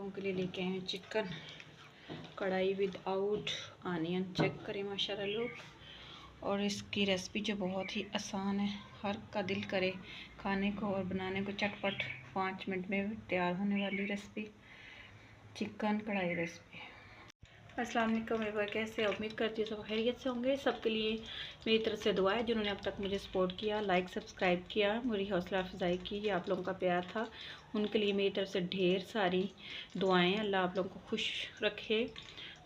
लोगों के लिए लेके आए हैं चिकन कढ़ाई विदाउट आनियन। चेक करें माशाल्लाह लोग। और इसकी रेसिपी जो बहुत ही आसान है, हर का दिल करे खाने को और बनाने को चटपट 5 मिनट में तैयार होने वाली रेसिपी चिकन कढ़ाई रेसिपी। अस्सलाम वालेकुम एवरीवन, कैसे उम्मीद करती हूँ सब खैरियत से होंगे। सबके लिए मेरी तरफ से दुआ है। जिन्होंने अब तक मुझे सपोर्ट किया, लाइक सब्सक्राइब किया, मेरी हौसला अफजाई की, ये आप लोगों का प्यार था, उनके लिए मेरी तरफ से ढेर सारी दुआएं। अल्लाह आप लोगों को खुश रखे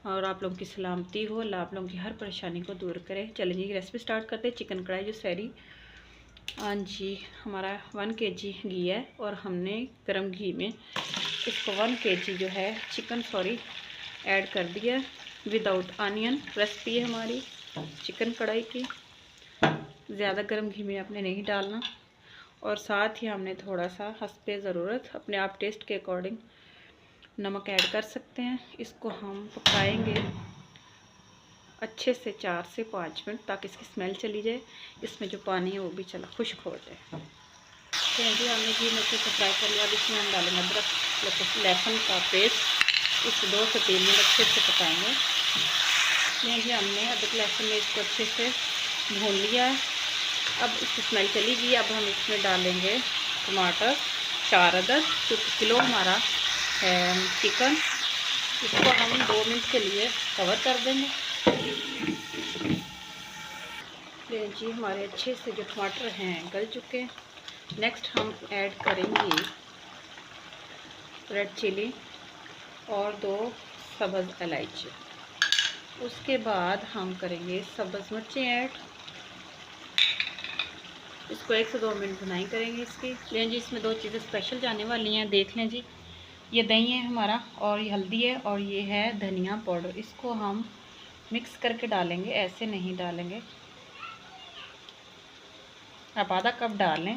और आप लोगों की सलामती हो, अल्लाह आप लोगों की हर परेशानी को दूर करे। चलें जी, रेसिपी स्टार्ट करते हैं। चिकन कढ़ाई जो सैरी, हाँ जी, हमारा 1 kg घी है और हमने गर्म घी में इसको 1 kg जो है चिकन ऐड कर दिया विदाउट आनियन। रेसिपी है हमारी चिकन कढ़ाई की। ज़्यादा गर्म घी में आपने नहीं डालना। और साथ ही हमने थोड़ा सा हस्बे ज़रूरत अपने आप टेस्ट के अकॉर्डिंग नमक ऐड कर सकते हैं। इसको हम पकाएंगे अच्छे से 4 से 5 मिनट ताकि इसकी स्मेल चली जाए, इसमें जो पानी है वो भी चला खुश्क हो जाए। तो जी हमने घी में से फ्राई कर लिया। अब इसमें हम डालेंगे अदरक लहसुन का पेस्ट। इसको 2 से 3 मिनट अच्छे से पकाएंगे। जी हमने अदरक लहसुन में इसको अच्छे से भून लिया है। अब इसकी स्मेल चली गई। अब हम इसमें डालेंगे टमाटर 4 अदद, क्योंकि किलो हमारा है चिकन। इसको हम 2 मिनट के लिए कवर कर देंगे। जी हमारे अच्छे से जो टमाटर हैं गल चुके हैं। नेक्स्ट हम ऐड करेंगे रेड चिली और 2 सब्ज़ इलायची। उसके बाद हम करेंगे सब्ज़ मिर्चें ऐड। इसको 1 से 2 मिनट भुनाई करेंगे इसकी। लें जी, इसमें 2 चीज़ें स्पेशल जाने वाली हैं। देख लें जी, ये दही है हमारा और ये हल्दी है और ये है धनिया पाउडर। इसको हम मिक्स करके डालेंगे, ऐसे नहीं डालेंगे। आप आधा कप डालें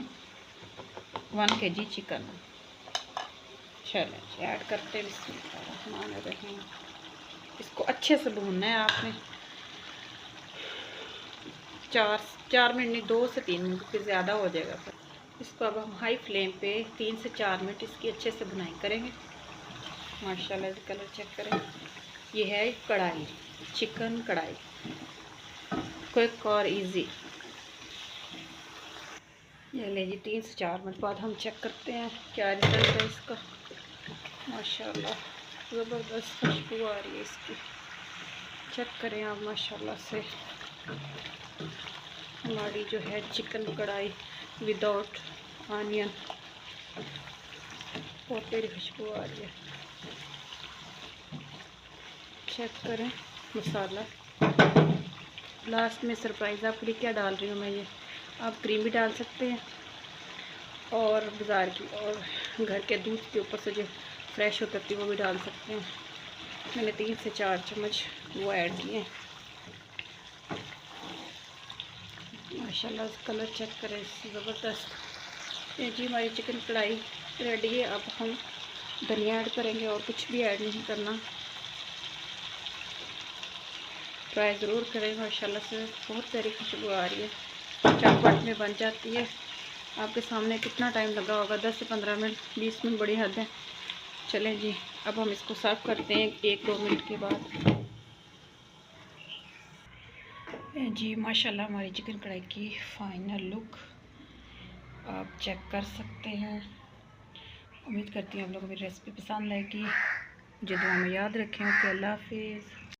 1 kg चिकन। चलें जी, ऐड करते हैं। इसको अच्छे से भूनना है आपने 4 मिनट नहीं, 2 से 3 मिनट, फिर ज़्यादा हो जाएगा फिर। इसको अब हम हाई फ्लेम पे 3 से 4 मिनट इसकी अच्छे से भुनाई करेंगे। माशाल्लाह कलर चेक करें। ये है कढ़ाई, चिकन कढ़ाई, क्विक और इजी। ये ले जी, 3 से 4 मिनट बाद हम चेक करते हैं क्या रिजल्ट है इसका। माशाल्लाह ज़बरदस्त खुशबू आ रही है इसकी। चेक करें आप माशाल्लाह से। हमारी जो है चिकन कढ़ाई विदाउट आनियन, बहुत तेरी खुशबू आ रही है। चेक करें मसाला। लास्ट में सरप्राइज़ आपके लिए क्या डाल रही हूँ मैं, ये आप क्रीम भी डाल सकते हैं और बाज़ार की और घर के दूध के ऊपर से जो फ्रेश होती है वो भी डाल सकते हैं। मैंने 3 से 4 चम्मच वो ऐड किए। माशाल्लाह कलर चेक करें, ज़बरदस्त। ये जी हमारी चिकन कढ़ाई रेडी है। अब हम धनिया ऐड करेंगे और कुछ भी ऐड नहीं करना। ट्राई ज़रूर करें, माशाल्लाह से बहुत प्यारी खुशबू आ रही है। चटपट में बन जाती है। आपके सामने कितना टाइम लगा होगा, 10 से 15 मिनट, 20 मिनट बड़ी हद है। चलें जी, अब हम इसको सर्व करते हैं 1-2 मिनट के बाद। जी माशाल्लाह हमारी चिकन कढ़ाई की फाइनल लुक आप चेक कर सकते हैं। उम्मीद करती हूँ आप लोगों को मेरी रेसिपी पसंद आएगी। मुझे दुआ में याद रखें। ओके, अल्लाह हाफिज़।